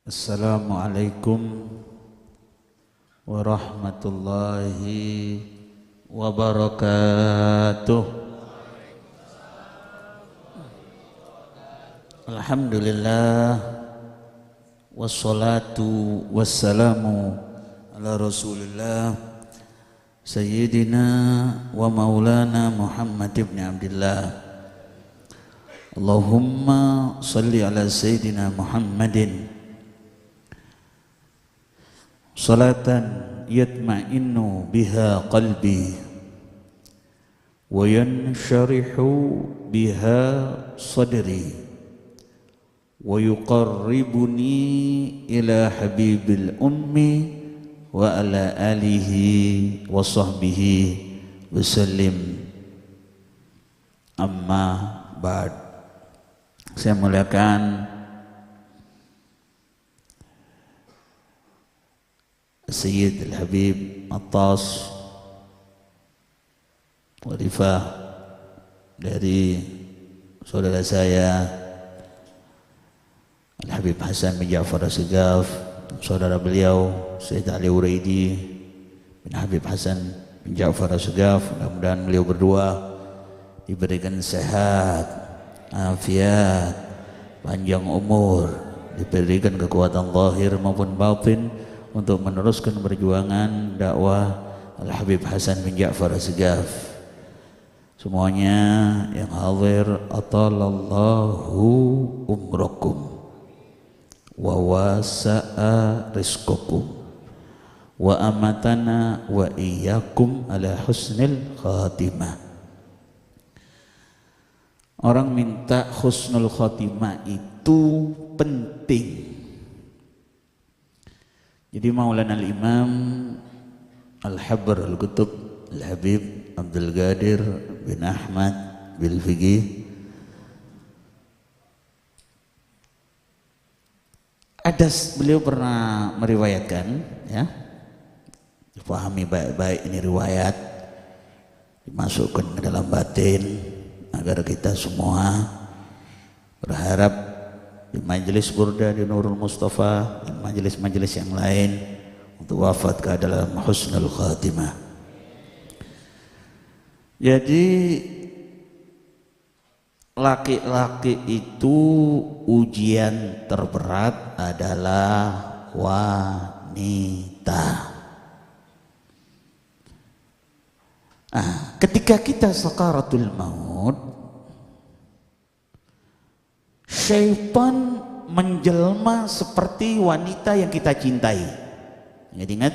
Assalamualaikum warahmatullahi wabarakatuh. Alhamdulillah wassalatu wassalamu ala Rasulillah Sayyidina wa maulana Muhammad ibn Abdillah. Allahumma salli ala Sayyidina Muhammadin salatan yatma'innu biha qalbi wa yansharihu biha sadri wa yuqarribuni ila habibil ummi wa ala alihi wa sahbihi wasallim. Amma ba'd. Saya muliakan Sayyid Al-Habib Attas Warifah dari saudara saya Al-Habib Hasan bin Ja'far As-Segaf, saudara beliau Sayyid Ali Uraidi bin Habib Hasan bin Ja'far As-Segaf. Mudah-mudahan beliau berdua diberikan sehat, afiat, panjang umur, diberikan kekuatan zahir maupun batin untuk meneruskan perjuangan dakwah Al-Habib Hasan bin Ja'far As-Segaf. Semuanya yang hadir, atalallahu umrakum wa wasa'a rizqukum wa amatana wa iyyakum ala husnil khatimah. Orang minta husnul khatimah itu penting. Jadi Maulana Al-Imam Al-Habr Al-Qutub Al-Habib Abdul Qadir bin Ahmad bin Fiqih beliau pernah meriwayatkan, ya, dipahami baik-baik ini riwayat, dimasukkan ke dalam batin agar kita semua berharap di majelis Burda di Nurul Mustafa dan majelis-majelis yang lain untuk wafat ke dalam husnul khatimah. Jadi laki-laki itu ujian terberat adalah wanita. Ketika kita sakaratul maut, syaitan menjelma seperti wanita yang kita cintai. Ingat,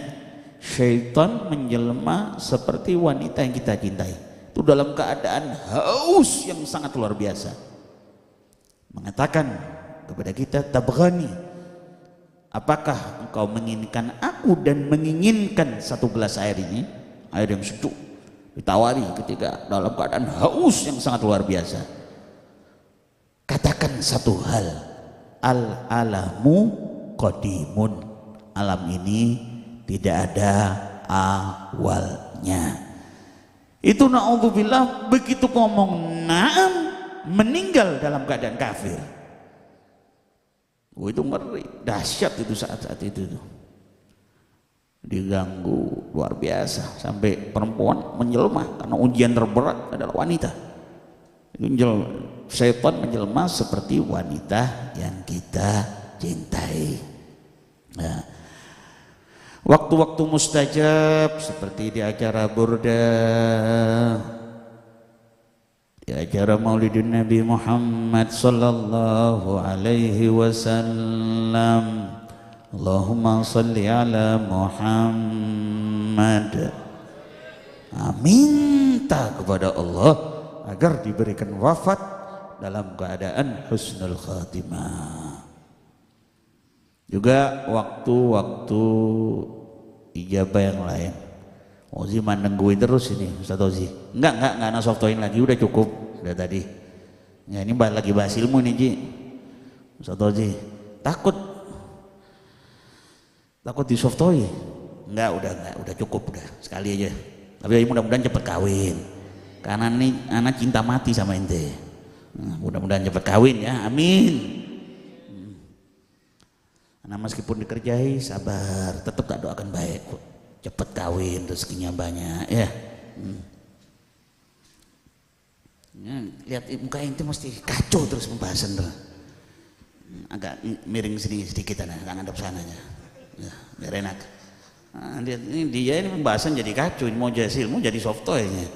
syaitan menjelma seperti wanita yang kita cintai. Itu dalam keadaan haus yang sangat luar biasa. Mengatakan kepada kita, tabghani, apakah engkau menginginkan aku dan menginginkan satu gelas air ini, air yang sejuk, ditawari ketika dalam keadaan haus yang sangat luar biasa. Katakan satu hal, al-alamu qadimun, alam ini tidak ada awalnya. Itu na'udzubillah, begitu ngomong na'am, meninggal dalam keadaan kafir. Itu ngeri, dahsyat itu saat-saat itu tuh. Diganggu luar biasa sampai perempuan menjelma karena ujian terberat adalah wanita. Syaitan menjelma seperti wanita yang kita cintai. Nah, waktu-waktu mustajab seperti di acara Burda, di acara Maulidin Nabi Muhammad sallallahu alaihi wasallam. Allahumma salli ala Muhammad. Minta kepada Allah agar diberikan wafat dalam keadaan husnul khatimah. Juga waktu-waktu ijabah yang lain. Ozi nungguin terus ini Ustaz Ozi. Enggak softoin lagi, udah cukup udah tadi. Ya ini lagi bahas ilmu nih Ji. Ustaz Ozi takut di softoi. Enggak, udah cukup udah sekali aja. Tapi mudah-mudahan cepat kawin. Karena nih anak cinta mati sama ente. Nah, mudah-mudahan cepat kawin ya, amin. Nah, meskipun dikerjai sabar, tetap tak doakan baik, cepet kawin, rezekinya banyak ya. Ya, lihat muka ente mesti kacau terus pembahasan tuh. Agak miring sedikit aja, nggak ngadep sananya. Ya, biar enak. Nah, lihat ini dia ini pembahasan jadi kacau, mau jadi ilmu jadi softwarenya.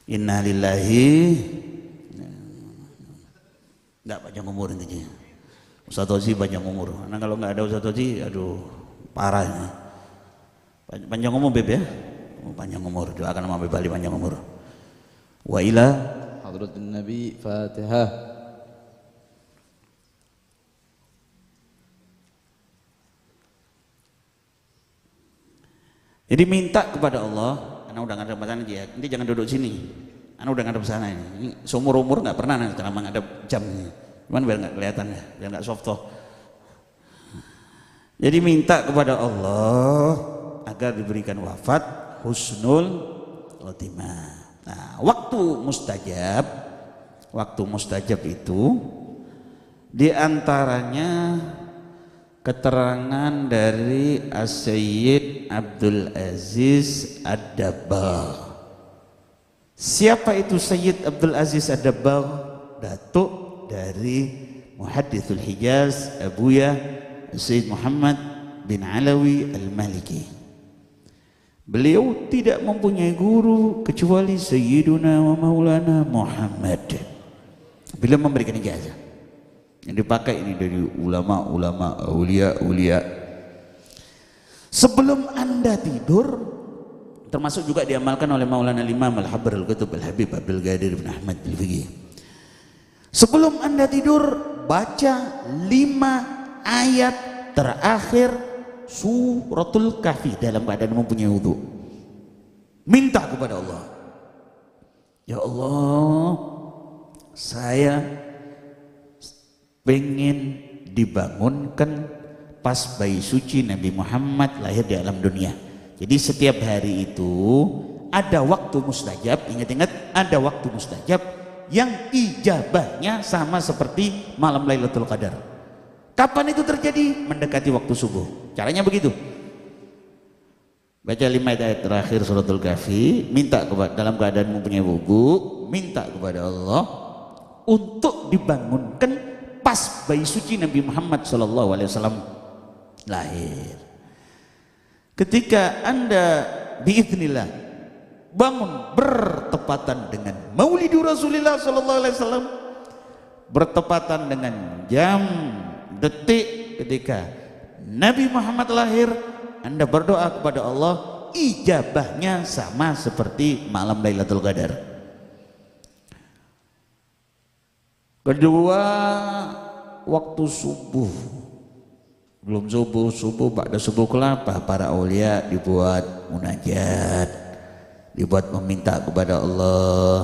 Innalillahi. Nggak panjang umur intinya. Ustaz Ozi panjang umur. Karena kalau nggak ada Ustaz Ozi, aduh parah ini. Panjang umur Beb ya. Panjang umur. Doakan sama Beb Ali panjang umur. Wa ila hadratin Nabi Fatihah. Jadi minta kepada Allah, anak udah ngadep sana aja, nanti jangan duduk sini. Anak udah ngadep sana ini seumur umur nggak pernah nanti selama ngadep jam ini. Cuman biar nggak kelihatan ya, biar nggak soft. Jadi minta kepada Allah agar diberikan wafat husnul khotimah. Nah, waktu mustajab itu diantaranya keterangan dari As-Sayyid Abdul Aziz Ad-Dabbagh. Siapa itu Sayyid Abdul Aziz Ad-Dabbagh? Datuk dari Muhaddithul Hijaz Abuya Sayyid Muhammad bin Alawi Al-Maliki. Beliau tidak mempunyai guru kecuali Sayyiduna wa Maulana Muhammad. Beliau memberikan ijazah. Yang dipakai ini dari ulama-ulama, aulia-aulia. Sebelum Anda tidur, termasuk juga diamalkan oleh Maulana Imam Al-Habr Al-Qutb Al-Habib Abdul Qadir bin Ahmad Al-Fiqih. Sebelum Anda tidur, baca 5 ayat terakhir Suratul Kahfi dalam keadaan mempunyai wudu. Minta kepada Allah, ya Allah, saya pengen dibangunkan pas bayi suci Nabi Muhammad lahir di alam dunia. Jadi setiap hari itu ada waktu mustajab, ingat-ingat ada waktu mustajab yang ijabahnya sama seperti malam Lailatul Qadar. Kapan itu terjadi? Mendekati waktu subuh. Caranya begitu. Baca 5 ayat terakhir Suratul Kahfi, minta kepada dalam keadaan mempunyai wudu, minta kepada Allah untuk dibangunkan pas bayi suci Nabi Muhammad SAW lahir. Ketika Anda biiznillah bangun bertepatan dengan Maulidur Rasulullah SAW, bertepatan dengan jam detik ketika Nabi Muhammad lahir, Anda berdoa kepada Allah, ijabahnya sama seperti malam Lailatul Qadar. Kedua, waktu subuh, belum subuh ba'da subuh kelapa, para aulia dibuat munajat, dibuat meminta kepada Allah.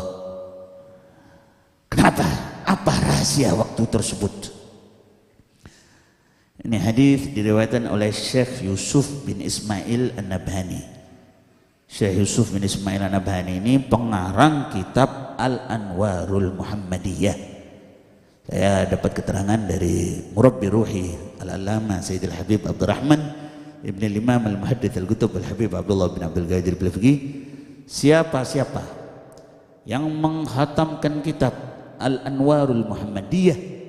Kenapa? Apa rahasia waktu tersebut? Ini hadis diriwayatkan oleh Syekh Yusuf bin Ismail An-Nabhani. Syekh Yusuf bin Ismail An-Nabhani ini pengarang kitab Al-Anwarul Muhammadiyah. Saya dapat keterangan dari Murabbi Ruhi Al-Allamah Sayyidil Habib Abdurrahman Ibn Imam Al-Muhaddits Al-Qutb Al-Habib Abdullah bin Abdul Qadir Al-Fiqih. Siapa-siapa yang menghatamkan kitab Al-Anwarul Muhammadiyah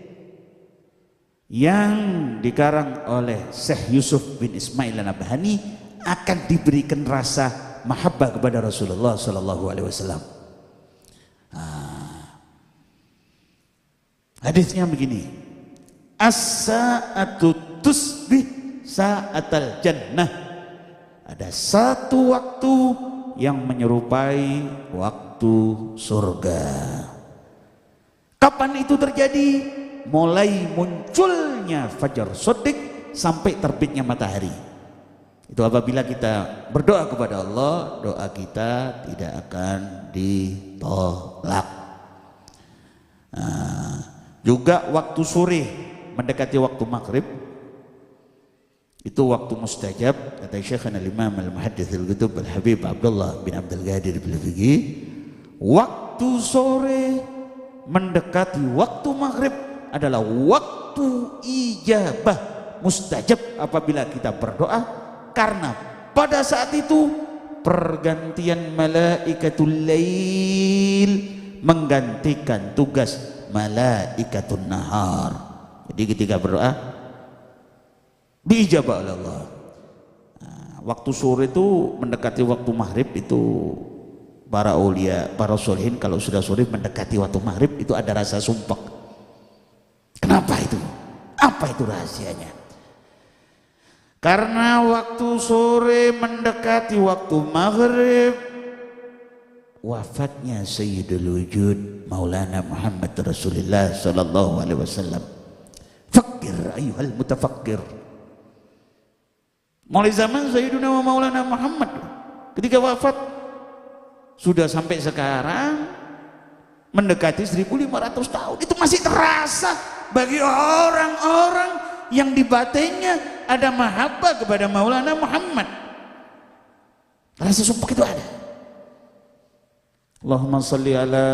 yang dikarang oleh Syekh Yusuf bin Ismail An-Nabhani akan diberikan rasa mahabbah kepada Rasulullah Sallallahu Alaihi Wasallam. Hadisnya begini: as-sa'atu tusbih sa'atal jannah. Ada satu waktu yang menyerupai waktu surga. Kapan itu terjadi? Mulai munculnya fajar shodiq sampai terbitnya matahari. Itu apabila kita berdoa kepada Allah, doa kita tidak akan ditolak. Juga waktu sore mendekati waktu maghrib, itu waktu mustajab, kata Syekhana Imam Al-Muhaddits Al-Qutb Al-Habib Abdullah bin Abdul Qadir Al-Fiqih. Waktu sore mendekati waktu maghrib adalah waktu ijabah mustajab apabila kita berdoa, karena pada saat itu pergantian malaikatul lail menggantikan tugas malaikatun nahar. Jadi ketika berdoa diijabah oleh Allah. Waktu sore itu mendekati waktu maghrib, itu para aulia, para solihin kalau sudah sore mendekati waktu maghrib itu ada rasa sumpek. Kenapa itu? Apa itu rahasianya? Karena waktu sore mendekati waktu maghrib wafatnya Sayyidul Wujud Maulana Muhammad Rasulullah sallallahu alaihi wasallam. Fakir ayuhal mutafakkir. Mulai zaman Sayyiduna Maulana Muhammad ketika wafat sudah sampai sekarang mendekati 1500 tahun, itu masih terasa bagi orang-orang yang di batinnya ada mahabbah kepada Maulana Muhammad. Rasa sumpah itu ada. Allahumma salli ala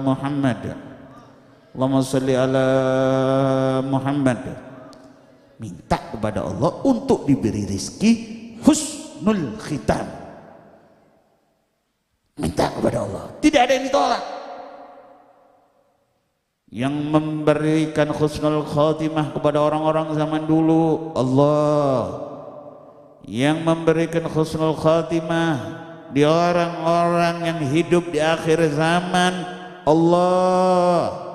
Muhammad, Allahumma salli ala Muhammad. Minta kepada Allah untuk diberi rizki husnul khitam. Minta kepada Allah, tidak ada yang ditolak. Yang memberikan husnul khatimah kepada orang-orang zaman dulu Allah. Yang memberikan husnul khatimah di orang-orang yang hidup di akhir zaman Allah.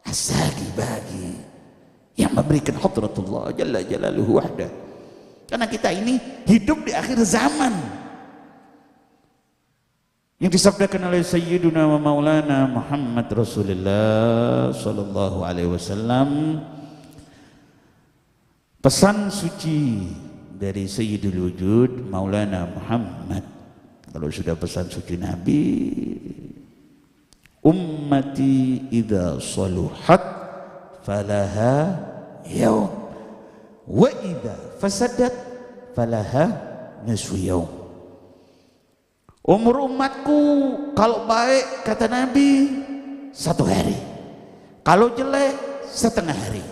Asagi bagi yang memberikan hadratullah jalla jalaluhu wahda. Karena kita ini hidup di akhir zaman. Yang disabdakan oleh Sayyiduna wa Maulana Muhammad Rasulullah sallallahu alaihi wasallam, pesan suci dari Sayyidul Wujud Maulana Muhammad. Kalau sudah pesan suci Nabi, ummati idza saluhat falaha yaum wa idza fasadat falaha nisfu yaum. Umur umatku kalau baik kata Nabi 1 hari, kalau jelek setengah hari.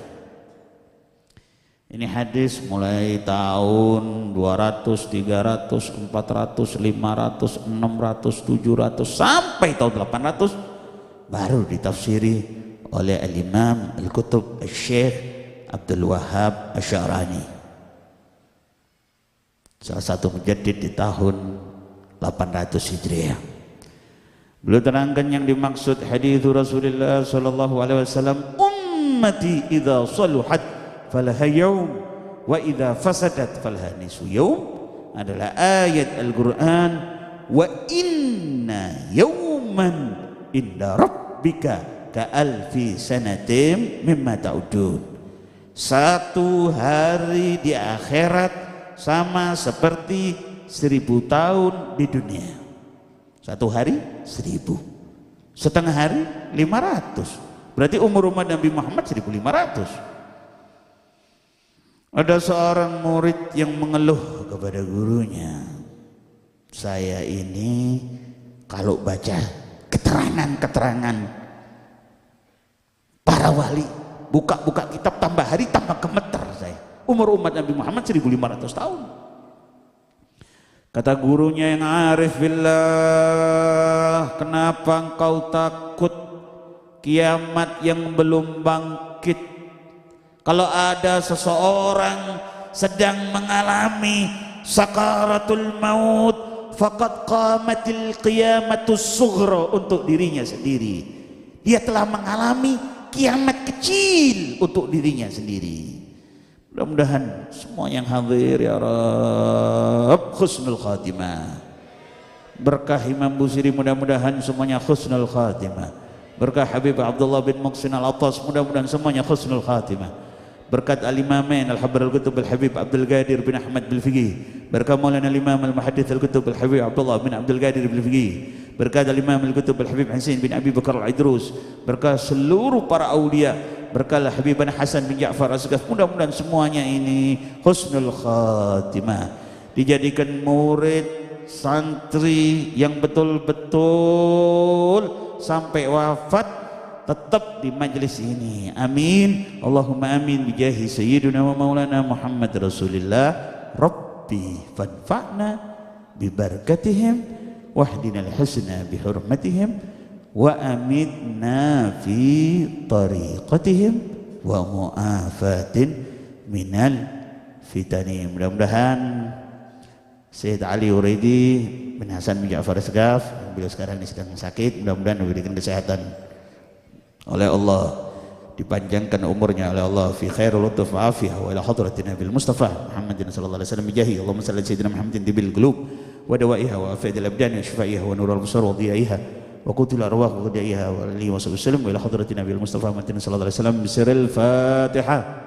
Ini hadis mulai tahun 200, 300, 400, 500, 600, 700 sampai tahun 800 baru ditafsiri oleh Al-Imam Al-Kutub Al-Syekh Abdul Wahab Asy-Sya'rani, salah satu mujaddid di tahun 800 Hijriah. Beliau terangkan yang dimaksud hadis Rasulullah sallallahu alaihi wasallam, ummati idza saluhat falaha yaum wa idza fasadat falaha nisfu yaum, adalah ayat Al-Qur'an, wa inna yawman inda rabbika ka alfi sanatim mimma ta'udun. 1 hari di akhirat sama seperti 1000 tahun di dunia. 1 hari 1000, setengah hari 500. Berarti umur umat Nabi Muhammad 1500. Ada seorang murid yang mengeluh kepada gurunya, saya ini kalau baca keterangan-keterangan para wali, buka-buka kitab tambah hari tambah gemeter saya. Umur umat Nabi Muhammad 1500 tahun. Kata gurunya yang arif billah, kenapa engkau takut kiamat yang belum bangkit? Kalau ada seseorang sedang mengalami sakaratul maut, faqad qamatil qiyamatus sughra, untuk dirinya sendiri. Dia telah mengalami kiamat kecil untuk dirinya sendiri. Mudah-mudahan semua yang hadir ya Rabb husnul khatimah. Berkah Imam Busiri mudah-mudahan semuanya husnul khatimah. Berkah Habib Abdullah bin Muqsin Al-Attas mudah-mudahan semuanya husnul khatimah. Berkat Al-Imamain Al-Habr Al-Qutub Al-Habib Abdul Qadir bin Ahmad Bil-Fiqih. Berkat Maulana Al-Imam Al-Muhaddits Al-Qutub Al-Habib Abdullah bin Abdul Qadir Bil-Fiqih. Berkat Al-Imam Al-Qutub Al-Habib Husain bin Abi Bakar Al-Idrus. Berkat seluruh para aulia. Berkat Habibana Hasan bin Ja'far As-Sagaf. Mudah-mudahan semuanya ini husnul khatimah. Dijadikan murid santri yang betul-betul sampai wafat tetap di majlis ini. Amin. Allahumma amin bijahi sayyidina wa maulana Muhammad Rasulillah. Rabbi fanfa'na bibarakatihim wahdina al-husna bihurmatihim wa amitna fi tariqatihim wa mu'afatin minal fitani. Mudah-mudahan Sayyid Ali Uraidi bin Hasan bin Ja'far Segaf, beliau sekarang ini sedang sakit, mudah-mudahan diberikan kesehatan oleh Allah, dipanjangkan umurnya oleh Allah, fi khairul lutuf wa afiyah, wa ila hadratin Nabil Mustafa Muhammadin sallallahu alaihi wasallam bijahi Allahumma salli sayyidina Muhammadin tibil qulub wa dawaiha wa afiyadil abdan wa shifaiha wa nurul absar wa dhiyaiha wa qutul arwah wa dhiyaiha wa alihi wa sallam wa ila hadratin Nabil Mustafa Muhammadin sallallahu alaihi wasallam bisiril Fatihah.